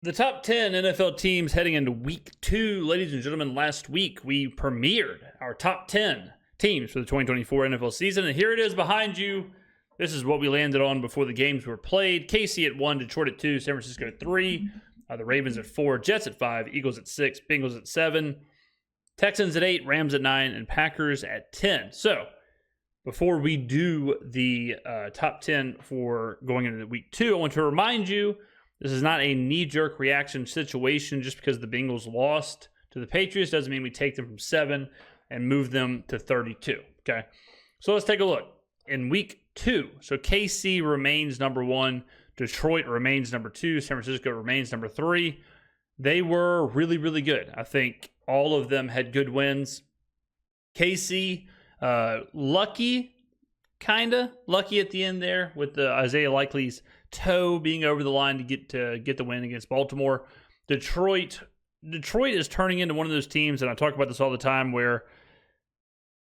The top 10 NFL teams heading into week 2. Ladies and gentlemen, last week we premiered our top 10 teams for the 2024 NFL season. And here it is behind you. This is what we landed on before the games were played. KC at 1, Detroit at 2, San Francisco at 3, the Ravens at 4, Jets at 5, Eagles at 6, Bengals at 7, Texans at 8, Rams at 9, and Packers at 10. So before we do the top 10 for going into week 2, I want to remind you, this is not a knee-jerk reaction situation. Just because the Bengals lost to the Patriots doesn't mean we take them from 7 and move them to 32, okay? So let's take a look. In week 2, so KC remains number 1, Detroit remains number 2, San Francisco remains number 3. They were really, really good. I think all of them had good wins. KC, lucky at the end there with the Isaiah Likely's toe being over the line to get the win against Baltimore. Detroit is turning into one of those teams, and I talk about this all the time, where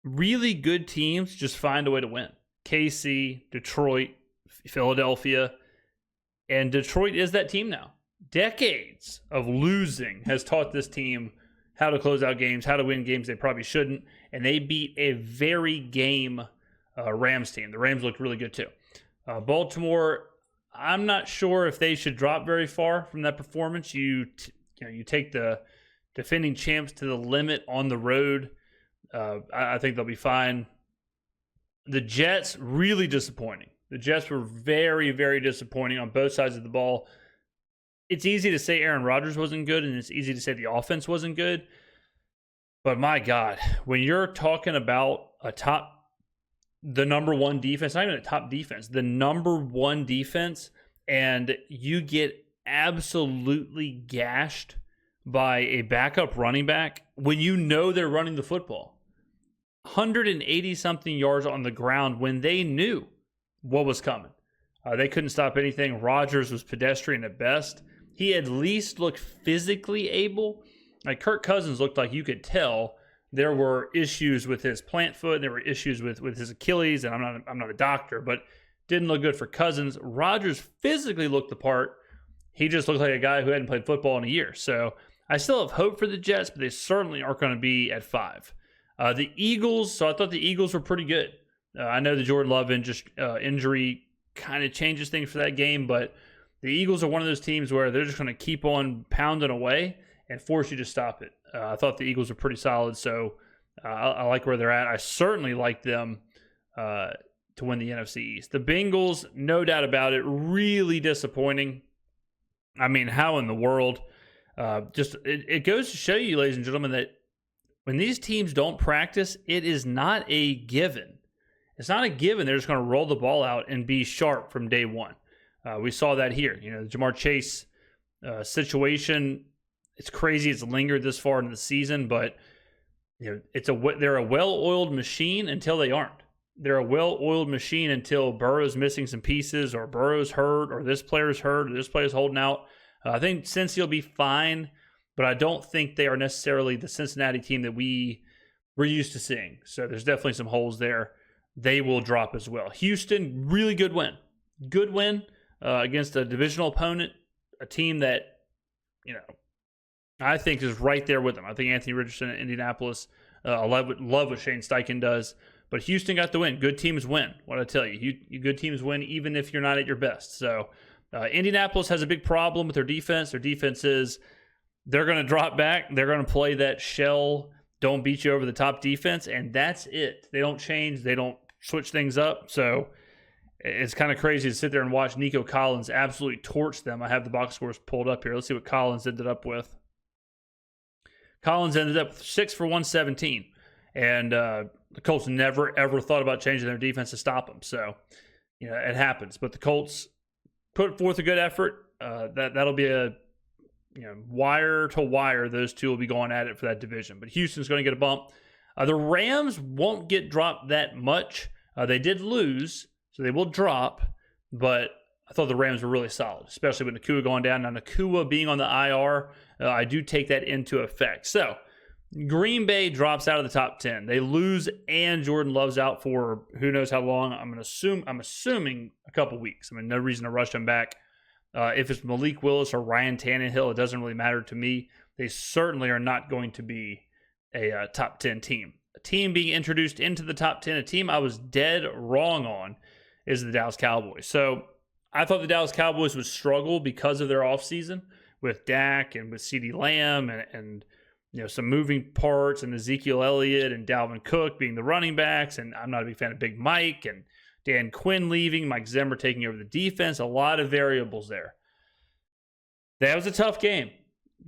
really good teams just find a way to win. KC, Detroit, Philadelphia, and Detroit is that team now. Decades of losing has taught this team how to close out games, how to win games they probably shouldn't, and they beat a very game Rams team. The Rams looked really good too. Baltimore, I'm not sure if they should drop very far from that performance. You take the defending champs to the limit on the road. I think they'll be fine. The Jets, really disappointing. The Jets were very, very disappointing on both sides of the ball. It's easy to say Aaron Rodgers wasn't good, and it's easy to say the offense wasn't good. But my God, when you're talking about the number 1 defense, not even a top defense, the number 1 defense, and you get absolutely gashed by a backup running back when you know they're running the football. 180-something yards on the ground when they knew what was coming. They couldn't stop anything. Rodgers was pedestrian at best. He at least looked physically able. Like Kirk Cousins looked like you could tell there were issues with his plant foot. There were issues with his Achilles, and I'm not a doctor, but didn't look good for Cousins. Rodgers physically looked the part. He just looked like a guy who hadn't played football in a year. So I still have hope for the Jets, but they certainly aren't going to be at 5. The Eagles, so I thought the Eagles were pretty good. I know the Jordan Love injury kind of changes things for that game, but the Eagles are one of those teams where they're just going to keep on pounding away and force you to stop it. I thought the Eagles were pretty solid, so I like where they're at. I certainly like them to win the NFC East. The Bengals, no doubt about it, really disappointing. I mean, how in the world? It goes to show you, ladies and gentlemen, that when these teams don't practice, it is not a given. It's not a given they're just going to roll the ball out and be sharp from day one. We saw that here. The Jamar Chase situation, it's crazy it's lingered this far into the season, but they're a well-oiled machine until they aren't. They're a well-oiled machine until Burrow's missing some pieces, or Burrow's hurt, or this player's hurt, or this player's holding out. I think Cincy will be fine, but I don't think they are necessarily the Cincinnati team that we're used to seeing. So there's definitely some holes there. They will drop as well. Houston, really good win. Good win against a divisional opponent, a team that, I think is right there with them. I think Anthony Richardson in Indianapolis, I love what Shane Steichen does. But Houston got the win. Good teams win. What I tell you, good teams win even if you're not at your best. So Indianapolis has a big problem with their defense. Their defense is they're going to drop back. They're going to play that shell, don't beat you over the top defense, and that's it. They don't change. They don't switch things up. So it's kind of crazy to sit there and watch Nico Collins absolutely torch them. I have the box scores pulled up here. Let's see what Collins ended up with. Collins ended up with 6 for 117. And the Colts never, ever thought about changing their defense to stop them. So, it happens. But the Colts put forth a good effort. That'll be a, wire to wire. Those two will be going at it for that division. But Houston's going to get a bump. The Rams won't get dropped that much. They did lose, so they will drop. But I thought the Rams were really solid, especially with Nakua going down. Now, Nakua being on the IR, I do take that into effect. So, Green Bay drops out of the top 10. They lose, and Jordan Love's out for who knows how long. I'm assuming a couple weeks. No reason to rush him back. If it's Malik Willis or Ryan Tannehill, it doesn't really matter to me. They certainly are not going to be a top 10 team. A team being introduced into the top 10, a team I was dead wrong on, is the Dallas Cowboys. So I thought the Dallas Cowboys would struggle because of their offseason with Dak and with CeeDee Lamb and some moving parts and Ezekiel Elliott and Dalvin Cook being the running backs. And I'm not a big fan of Big Mike and Dan Quinn leaving, Mike Zimmer taking over the defense. A lot of variables there. That was a tough game.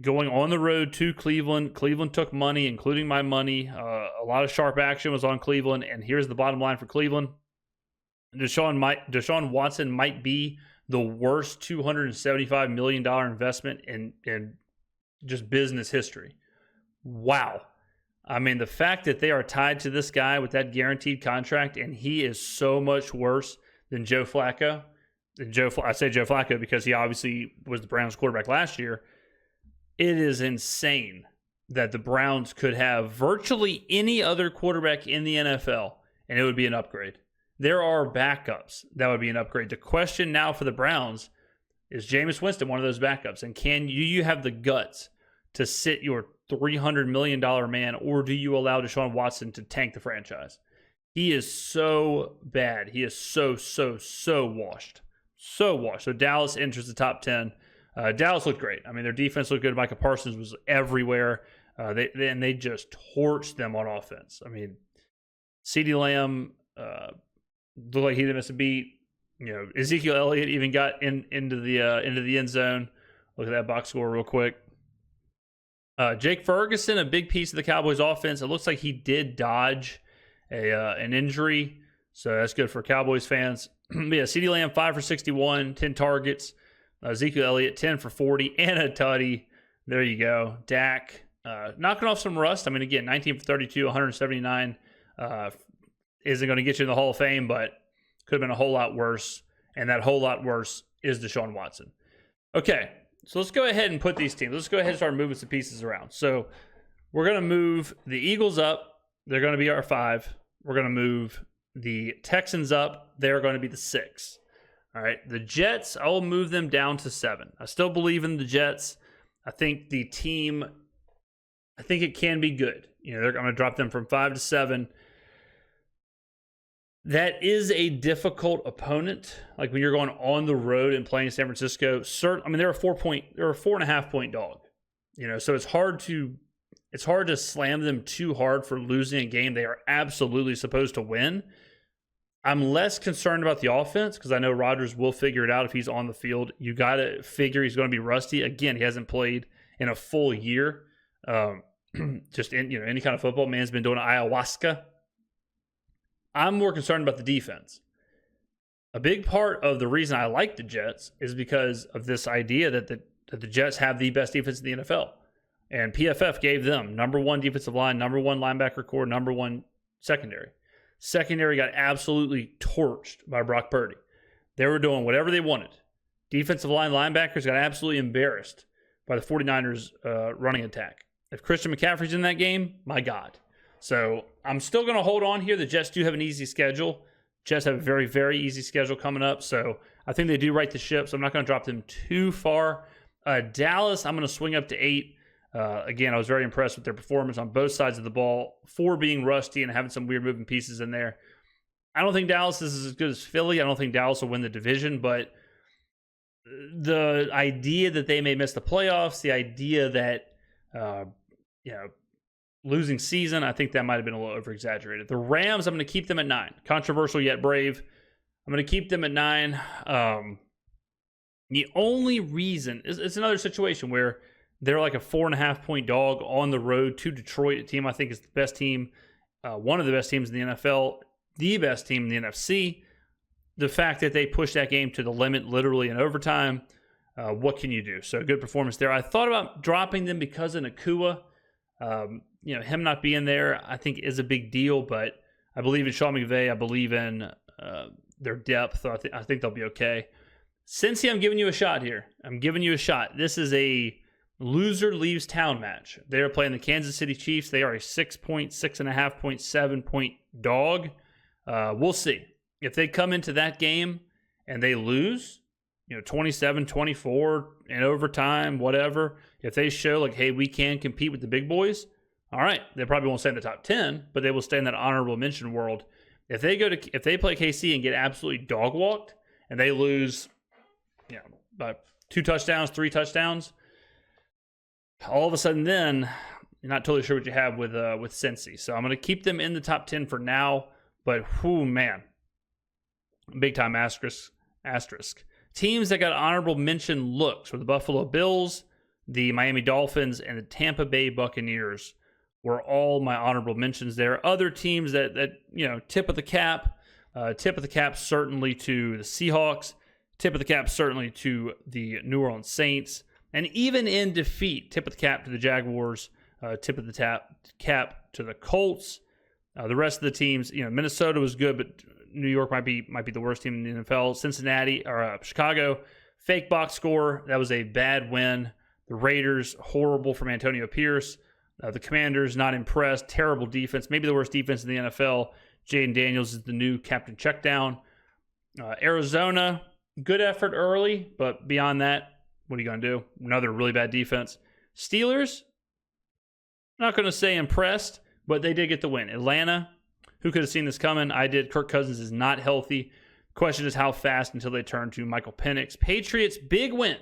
Going on the road to Cleveland. Cleveland took money, including my money. A lot of sharp action was on Cleveland. And here's the bottom line for Cleveland. Deshaun Watson might be the worst $275 million investment in just business history. Wow. I mean, the fact that they are tied to this guy with that guaranteed contract, and he is so much worse than Joe Flacco. I say Joe Flacco because he obviously was the Browns quarterback last year. It is insane that the Browns could have virtually any other quarterback in the NFL, and it would be an upgrade. There are backups that would be an upgrade. The question now for the Browns is Jameis Winston one of those backups? And can you have the guts to sit your $300 million man, or do you allow Deshaun Watson to tank the franchise? He is so bad. He is so washed. So washed. So Dallas enters the top 10. Dallas looked great. I mean, their defense looked good. Micah Parsons was everywhere. They just torched them on offense. I mean, CeeDee Lamb looked like he didn't miss a beat. Ezekiel Elliott even got into the end zone. Look at that box score real quick. Jake Ferguson, a big piece of the Cowboys offense. It looks like he did dodge an injury, so that's good for Cowboys fans. Yeah, CeeDee Lamb, 5 for 61, 10 targets. Ezekiel Elliott, 10 for 40, and a tutty. There you go. Dak, knocking off some rust. I mean, again, 19 for 32, 179. Isn't going to get you in the Hall of Fame, but could have been a whole lot worse, and that whole lot worse is Deshaun Watson. Okay. So let's go ahead and put these teams. Let's go ahead and start moving some pieces around. So we're going to move the Eagles up. They're going to be our 5. We're going to move the Texans up. They're going to be the 6. All right. The Jets, I will move them down to 7. I still believe in the Jets. I think the team, I think it can be good. I'm going to drop them from 5 to 7. That is a difficult opponent. Like when you're going on the road and playing San Francisco, they're a 4.5 point dog. So it's hard to slam them too hard for losing a game they are absolutely supposed to win. I'm less concerned about the offense because I know Rodgers will figure it out if he's on the field. You got to figure he's going to be rusty. Again, he hasn't played in a full year. Just in any kind of football. Man's been doing ayahuasca. I'm more concerned about the defense. A big part of the reason I like the Jets is because of this idea that the Jets have the best defense in the NFL. And PFF gave them number 1 defensive line, number 1 linebacker core, number 1 secondary. Secondary got absolutely torched by Brock Purdy. They were doing whatever they wanted. Defensive line linebackers got absolutely embarrassed by the 49ers running attack. If Christian McCaffrey's in that game, my God. So I'm still going to hold on here. The Jets do have an easy schedule. Jets have a very, very easy schedule coming up. So I think they do right the ship. So I'm not going to drop them too far. Dallas, I'm going to swing up to 8. Again, I was very impressed with their performance on both sides of the ball. 4 being rusty and having some weird moving pieces in there. I don't think Dallas is as good as Philly. I don't think Dallas will win the division. But the idea that they may miss the playoffs, the idea that, losing season, I think that might have been a little over-exaggerated. The Rams, I'm going to keep them at 9. Controversial yet brave. I'm going to keep them at 9. The only reason it's another situation where they're like a 4.5 point dog on the road to Detroit, a team I think is the best team, one of the best teams in the NFL, the best team in the NFC. The fact that they pushed that game to the limit literally in overtime, what can you do? So good performance there. I thought about dropping them because of Nakua. Him not being there, I think is a big deal, but I believe in Sean McVay. I believe in their depth. So I think they'll be okay. Cincy, I'm giving you a shot here. I'm giving you a shot. This is a loser leaves town match. They are playing the Kansas City Chiefs. They are a 6.5 point, 7 point dog. We'll see. If they come into that game and they lose, 27-24 in overtime, whatever, if they show like, hey, we can compete with the big boys, all right, they probably won't stay in the top 10, but they will stay in that honorable mention world. If they play KC and get absolutely dog walked and they lose, by 2 touchdowns, 3 touchdowns, all of a sudden then you're not totally sure what you have with Cincy. So I'm going to keep them in the top 10 for now, but man, big time asterisk. Teams that got honorable mention looks were the Buffalo Bills, the Miami Dolphins, and the Tampa Bay Buccaneers were all my honorable mentions there. Other teams that tip of the cap. Tip of the cap certainly to the Seahawks. Tip of the cap certainly to the New Orleans Saints. And even in defeat, tip of the cap to the Jaguars. Tip of the cap to the Colts. The rest of the teams, Minnesota was good, but New York might be the worst team in the NFL. Cincinnati or Chicago, fake box score. That was a bad win. The Raiders, horrible from Antonio Pierce. The Commanders, not impressed. Terrible defense. Maybe the worst defense in the NFL. Jaden Daniels is the new captain checkdown. Arizona, good effort early, but beyond that, what are you going to do? Another really bad defense. Steelers, not going to say impressed, but they did get the win. Atlanta, who could have seen this coming? I did. Kirk Cousins is not healthy. Question is how fast until they turn to Michael Penix. Patriots, big win.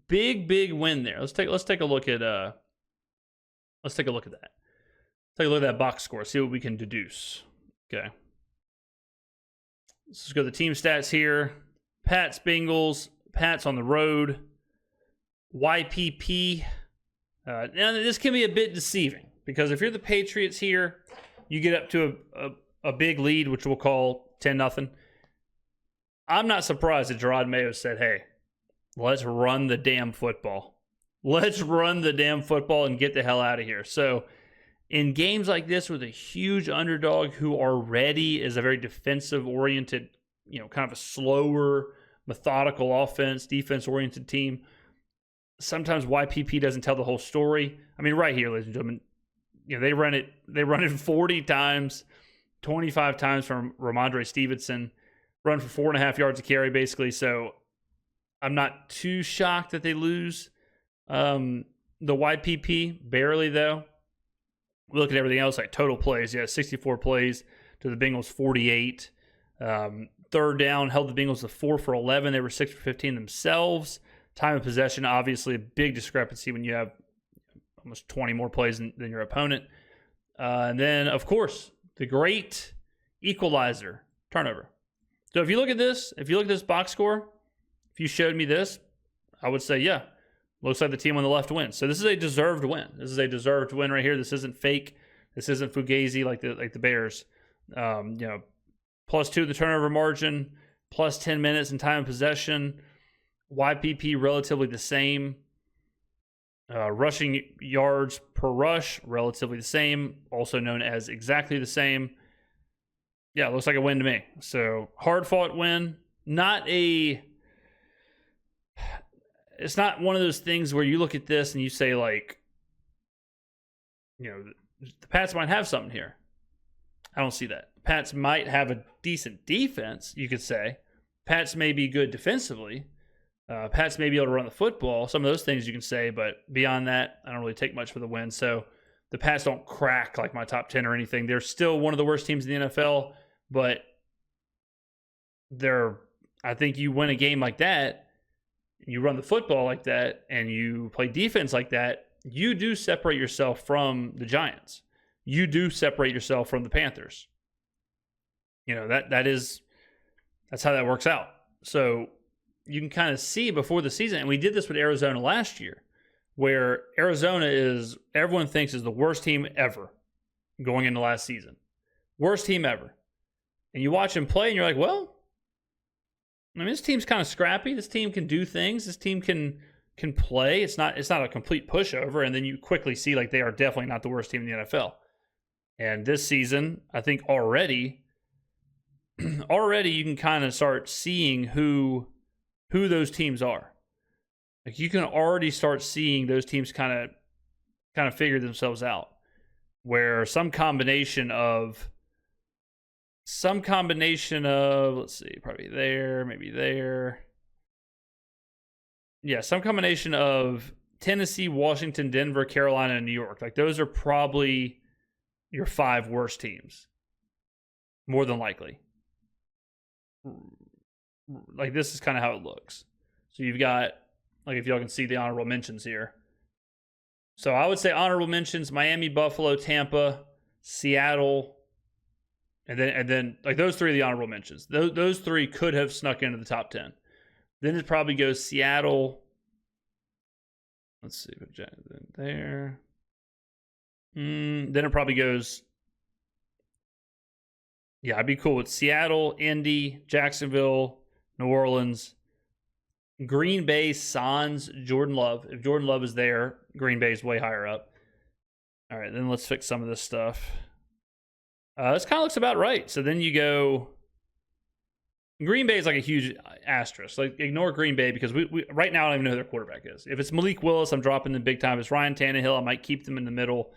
Big win there. Let's take a look at that. Take a look at that box score. See what we can deduce. Okay. Let's just go to the team stats here. Pats, Bengals. Pats on the road. YPP. Now, this can be a bit deceiving because if you're the Patriots here, you get up to a big lead, which we'll call 10-0. I'm not surprised that Gerard Mayo said, hey, let's run the damn football. Let's run the damn football and get the hell out of here. So in games like this with a huge underdog who already is a very defensive-oriented, kind of a slower, methodical offense, defense-oriented team, sometimes YPP doesn't tell the whole story. I mean, right here, ladies and gentlemen, they run it 40 times, 25 times from Ramondre Stevenson, run for 4.5 yards a carry, basically. So I'm not too shocked that they lose the YPP, barely though. We look at everything else, like total plays. 64 plays to the Bengals, 48. Third down, held the Bengals to 4 for 11. They were 6 for 15 themselves. Time of possession, obviously a big discrepancy when you have almost 20 more plays than your opponent. And then, of course, the great equalizer, turnover. So if you look at this box score, if you showed me this, I would say, yeah, looks like the team on the left wins. So this is a deserved win. This is a deserved win right here. This isn't fake. This isn't fugazi like the Bears. +2 the turnover margin, plus 10 minutes in time of possession. YPP relatively the same. Rushing yards per rush, relatively the same, also known as exactly the same. Yeah, looks like a win to me. So hard-fought win. It's not one of those things where you look at this and you say, like, the Pats might have something here. I don't see that. Pats might have a decent defense, you could say. Pats may be good defensively. Pats may be able to run the football. Some of those things you can say, but beyond that, I don't really take much for the win. So the Pats don't crack like my top 10 or anything. They're still one of the worst teams in the NFL, but I think you win a game like that, you run the football like that, and you play defense like that, you do separate yourself from the Giants. You do separate yourself from the Panthers. That's how that works out. So you can kind of see before the season, and we did this with Arizona last year, where Arizona everyone thinks is the worst team ever going into last season. Worst team ever. And you watch them play, and you're like, well, I mean, this team's kind of scrappy. This team can do things. This team can play. It's not a complete pushover, and then you quickly see like they are definitely not the worst team in the NFL. And this season, I think already you can kind of start seeing who those teams are. Like you can already start seeing those teams kind of figure themselves out, where some combination of let's see, probably there, maybe there. yeah, some combination of Tennessee, Washington, Denver, Carolina, and New York. Like those are probably your 5 worst teams, more than likely. Like this is kind of how it looks. So you've got, like, if y'all can see the honorable mentions here. So I would say honorable mentions: Miami, Buffalo, Tampa, Seattle, and then like those 3 are the honorable mentions. Those 3 could have snuck into the top 10. Then it probably goes Seattle. Let's see, there. Then it probably goes. Yeah, I'd be cool with Seattle, Indy, Jacksonville, New Orleans, Green Bay, Sans, Jordan Love. If Jordan Love is there, Green Bay is way higher up. All right, then let's fix some of this stuff. This kind of looks about right. So then you go. Green Bay is like a huge asterisk. Like, ignore Green Bay because we right now I don't even know who their quarterback is. If it's Malik Willis, I'm dropping them big time. If it's Ryan Tannehill, I might keep them in the middle.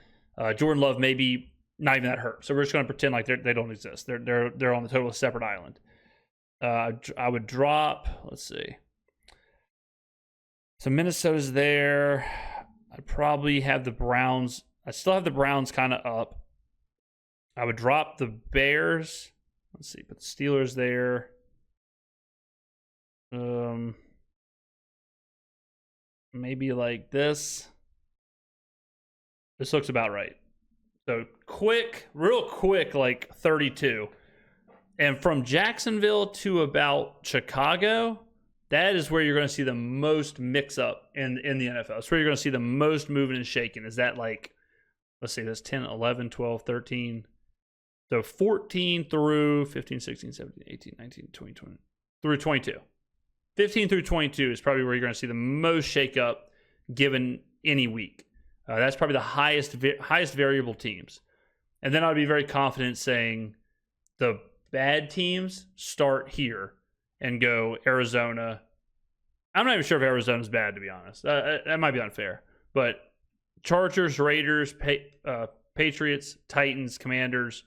Jordan Love maybe not even that hurt. So we're just going to pretend like they don't exist. They're on the totally separate island. I would drop. Let's see. So Minnesota's there. I'd probably have the Browns. I still have the Browns kind of up. I would drop the Bears. Let's see. Put the Steelers there. Maybe like this. This looks about right. So real quick, like 32. And from Jacksonville to about Chicago, that is where you're going to see the most mix-up in the NFL. That's where you're going to see the most moving and shaking. Is that like, let's see, that's 10, 11, 12, 13. So 14 through 15, 16, 17, 18, 19, 20, 20 through 22. 15 through 22 is probably where you're going to see the most shakeup given any week. That's probably the highest variable teams. And then I'd be very confident saying the bad teams start here and go Arizona. I'm not even sure if Arizona's bad, to be honest. That might be unfair. But Chargers, Raiders, Patriots, Titans, Commanders,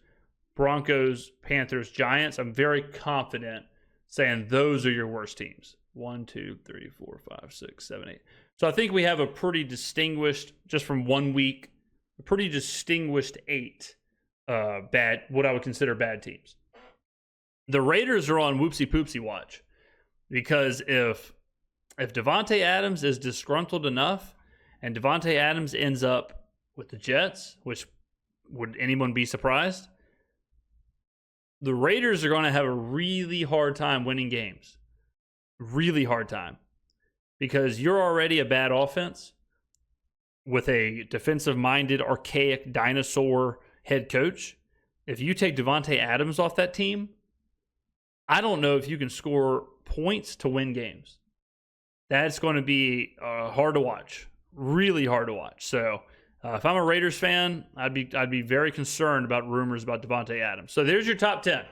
Broncos, Panthers, Giants. I'm very confident saying those are your worst teams. 1, 2, 3, 4, 5, 6, 7, 8. So I think we have a pretty distinguished, just from 1 week, a pretty distinguished 8 bad, what I would consider bad teams. The Raiders are on whoopsie poopsie watch because if Devontae Adams is disgruntled enough and Devontae Adams ends up with the Jets, which would anyone be surprised? The Raiders are going to have a really hard time winning games. Really hard time. Because you're already a bad offense with a defensive-minded, archaic dinosaur head coach. If you take Devontae Adams off that team, I don't know if you can score points to win games. That's going to be hard to watch. Really hard to watch. So if I'm a Raiders fan, I'd be very concerned about rumors about Devontae Adams. So there's your top 10.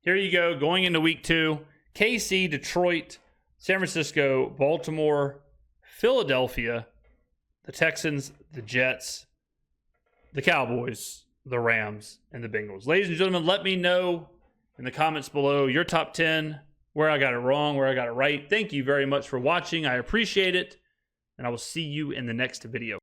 Here you go, going into week 2. KC, Detroit, San Francisco, Baltimore, Philadelphia, the Texans, the Jets, the Cowboys, the Rams, and the Bengals. Ladies and gentlemen, let me know in the comments below your top 10, where I got it wrong, where I got it right. Thank you very much for watching. I appreciate it, and I will see you in the next video.